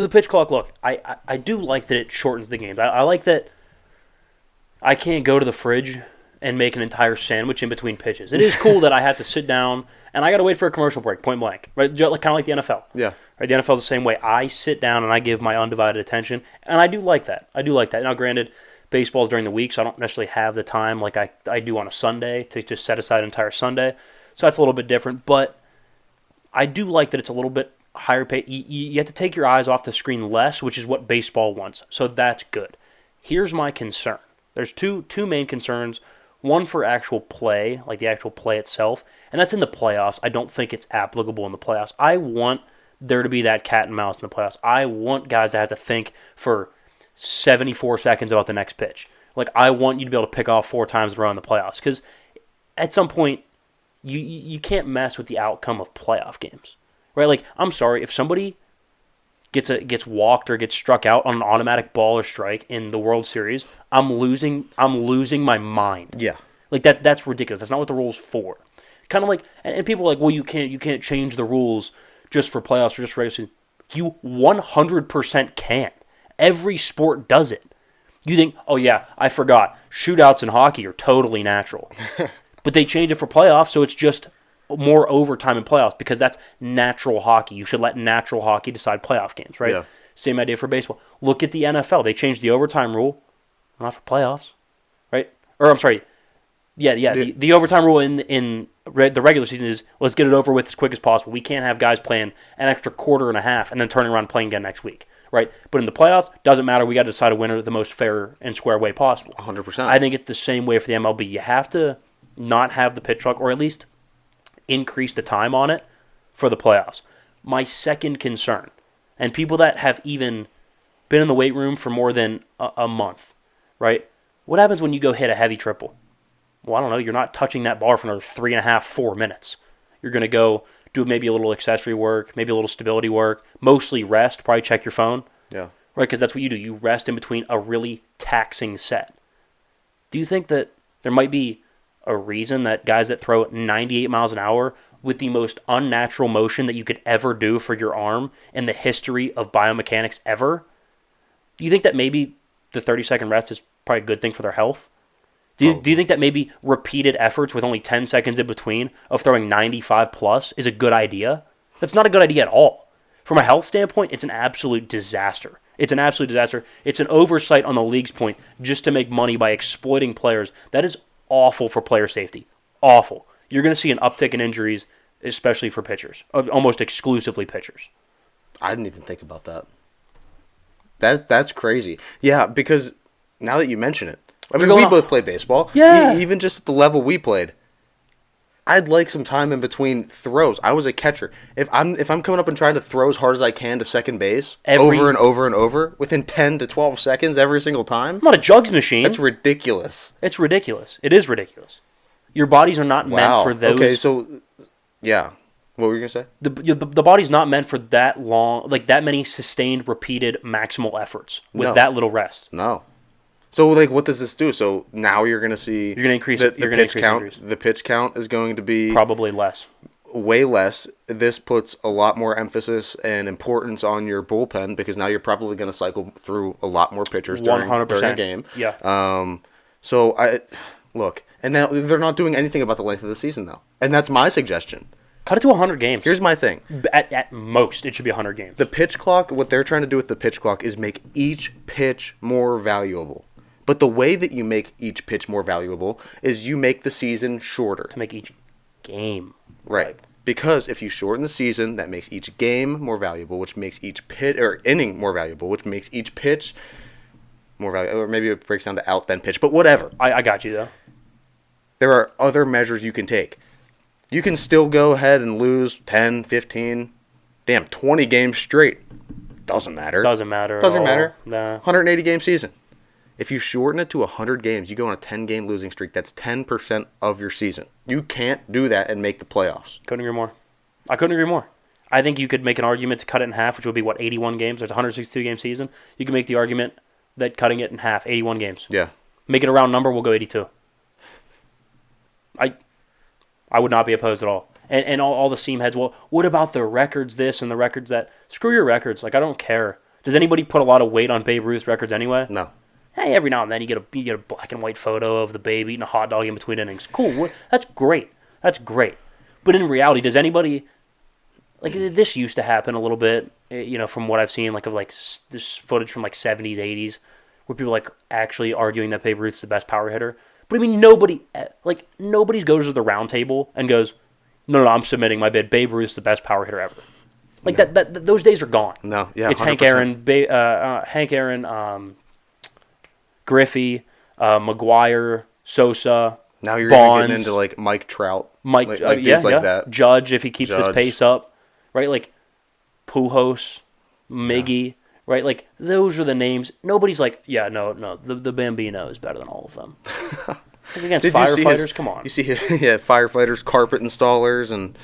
The pitch clock, look, I do like that it shortens the games. I like that I can't go to the fridge and make an entire sandwich in between pitches. It is cool that I have to sit down and I got to wait for a commercial break, point blank, right? Kind of like the NFL. Yeah. Right? The NFL is the same way. I sit down and I give my undivided attention, and I do like that. Now, granted, baseball's during the week, so I don't necessarily have the time like I do on a Sunday to just set aside an entire Sunday. So that's a little bit different, but I do like that it's a little bit higher pay. You have to take your eyes off the screen less, which is what baseball wants. So that's good. Here's my concern. There's two main concerns. One for actual play, like the actual play itself, and that's in the playoffs. I don't think it's applicable in the playoffs. I want there to be that cat and mouse in the playoffs. I want guys to have to think for 74 seconds about the next pitch. Like, I want you to be able to pick off 4 times in a row in the playoffs, because at some point, you can't mess with the outcome of playoff games, right? Like, I'm sorry, if somebody gets walked or gets struck out on an automatic ball or strike in the World Series, I'm losing my mind. Yeah. Like that's ridiculous. That's not what the rule's for. Kind of like, and people are like, well, you can't change the rules just for playoffs or just for regular season. You 100% can. Every sport does it. You think, oh yeah, I forgot. Shootouts in hockey are totally natural. But they change it for playoffs, so it's just more overtime in playoffs because that's natural hockey. You should let natural hockey decide playoff games, right? Yeah. Same idea for baseball. Look at the NFL. They changed the overtime rule, not for playoffs, right? Or I'm sorry, the overtime rule in the regular season is let's get it over with as quick as possible. We can't have guys playing an extra quarter and a half and then turning around and playing again next week, right? But in the playoffs, doesn't matter. We got to decide a winner the most fair and square way possible. 100%. I think it's the same way for the MLB. You have to not have the pitch clock, or at least increase the time on it for the playoffs. My second concern, and people that have even been in the weight room for more than a month, right? What happens when you go hit a heavy triple? Well, I don't know. You're not touching that bar for another 3.5, 4 minutes. You're going to go do maybe a little accessory work, maybe a little stability work, mostly rest, probably check your phone. Yeah. Right, because that's what you do. You rest in between a really taxing set. Do you think that there might be a reason that guys that throw 98 miles an hour with the most unnatural motion that you could ever do for your arm in the history of biomechanics ever, do you think that maybe the 30-second rest is probably a good thing for their health? Do you think that maybe repeated efforts with only 10 seconds in between of throwing 95 plus is a good idea? That's not a good idea at all. From a health standpoint, it's an absolute disaster. It's an absolute disaster. It's an oversight on the league's point just to make money by exploiting players. That is awful for player safety. Awful. You're going to see an uptick in injuries, especially for pitchers. Almost exclusively pitchers. I didn't even think about that. That's crazy. Yeah, because now that you mention it, I mean, we both played baseball. Yeah. Even just at the level we played, I'd like some time in between throws. I was a catcher. If I'm coming up and trying to throw as hard as I can to second base over and over and over within 10 to 12 seconds every single time, I'm not a jugs machine. That's ridiculous. It's ridiculous. It is ridiculous. Your bodies are not meant for those. Okay, so yeah. What were you gonna say? The body's not meant for that long, like that many sustained, repeated, maximal efforts with that little rest. No. So, like, what does this do? So now you're going to see... You're going to increase the pitch count. Injuries. The pitch count is going to be... Probably less. Way less. This puts a lot more emphasis and importance on your bullpen because now you're probably going to cycle through a lot more pitchers during a game. Yeah. So, look, and now they're not doing anything about the length of the season, though. And that's my suggestion. Cut it to 100 games. Here's my thing. At most, it should be 100 games. The pitch clock, what they're trying to do with the pitch clock is make each pitch more valuable. But the way that you make each pitch more valuable is you make the season shorter. To make each game. Right. Because if you shorten the season, that makes each game more valuable, which makes each inning more valuable, which makes each pitch more valuable. Or maybe it breaks down to out then pitch, but whatever. I got you, though. There are other measures you can take. You can still go ahead and lose 10, 15, 20 games straight. Doesn't matter. Doesn't matter. Nah. 180 game season. If you shorten it to 100 games, you go on a 10-game losing streak. That's 10% of your season. You can't do that and make the playoffs. Couldn't agree more. I couldn't agree more. I think you could make an argument to cut it in half, which would be, 81 games? There's a 162-game season. You can make the argument that cutting it in half, 81 games. Yeah. Make it a round number, we'll go 82. I would not be opposed at all. And all the seam heads, well, what about the records this and the records that? Screw your records. Like, I don't care. Does anybody put a lot of weight on Babe Ruth records anyway? No. Hey, every now and then you get a black and white photo of the Babe eating a hot dog in between innings. Cool. That's great. That's great. But in reality, does anybody like this used to happen a little bit? From what I've seen, this footage from 70s, 80s, where people actually arguing that Babe Ruth's the best power hitter. But I mean, nobody goes to the round table and goes, no, I'm submitting my bid. Babe Ruth's the best power hitter ever. That those days are gone. No, yeah, it's 100%. Hank Aaron, Griffey, McGuire, Sosa. Now you're Bonds, getting into Mike Trout, dudes like that. Judge, if he keeps his pace up, right? Pujols, Miggy, right? Those are the names. Nobody's the Bambino is better than all of them. Against firefighters, come on. You see, firefighters, carpet installers, and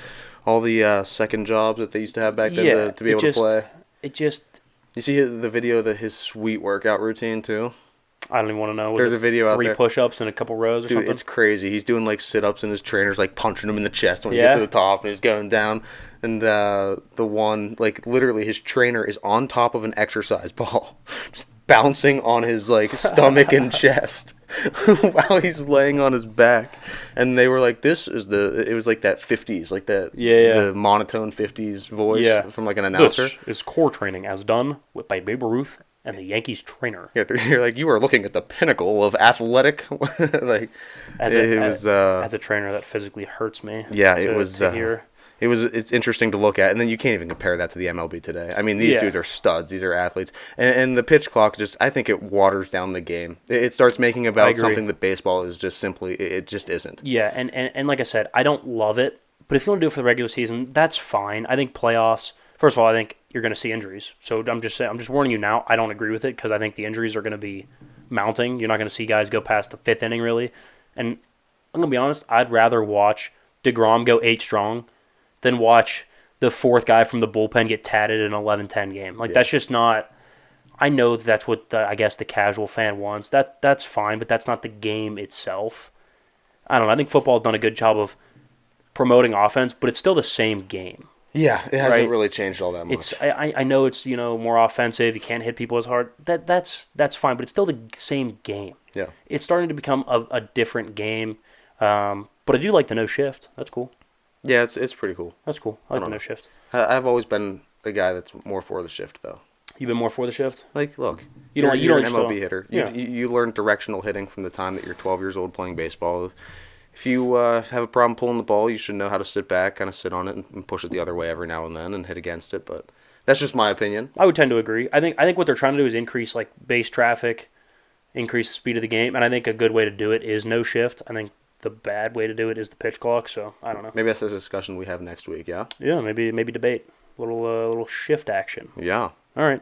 all the second jobs that they used to have back then to be able to play. You see the video of his sweet workout routine too. I don't even want to know. There's a video out there. 3 push-ups and a couple rows or something? It's crazy. He's doing sit-ups and his trainer's punching him in the chest when he gets to the top and he's going down. And the one, literally his trainer is on top of an exercise ball, just bouncing on his stomach and chest while he's laying on his back. And they were like, it was that 50s, the monotone 50s voice from an announcer. This is core training as done by Babe Ruth and the Yankees trainer. Yeah, you're you are looking at the pinnacle of athletic. As a trainer, that physically hurts me. Yeah, it's interesting to look at, and then you can't even compare that to the MLB today. I mean, these dudes are studs; these are athletes, and the pitch clock I think it waters down the game. It starts making about something that baseball is just simply, it just isn't. Yeah, and like I said, I don't love it, but if you want to do it for the regular season, that's fine. I think playoffs. First of all, I think you're going to see injuries. So I'm just warning you now. I don't agree with it because I think the injuries are going to be mounting. You're not going to see guys go past the 5th inning really. And I'm going to be honest, I'd rather watch DeGrom go 8 strong than watch the 4th guy from the bullpen get tatted in an 11-10 game. That's just not. I know that's what I guess the casual fan wants. That's fine, but that's not the game itself. I don't know. I think football's done a good job of promoting offense, but it's still the same game. Yeah, it hasn't really changed all that much. I know it's more offensive. You can't hit people as hard. That's fine, but it's still the same game. Yeah, it's starting to become a different game. But I do like the no shift. That's cool. Yeah, it's pretty cool. That's cool. I like the no shift. I've always been a guy that's more for the shift though. You've been more for the shift? Look, you're an MLB hitter. You learn directional hitting from the time that you're 12 years old playing baseball. If you have a problem pulling the ball, you should know how to sit back, kind of sit on it, and push it the other way every now and then and hit against it. But that's just my opinion. I would tend to agree. I think what they're trying to do is increase base traffic, increase the speed of the game, and I think a good way to do it is no shift. I think the bad way to do it is the pitch clock. So I don't know. Maybe that's a discussion we have next week. Yeah. Yeah. Maybe debate a little shift action. Yeah. All right.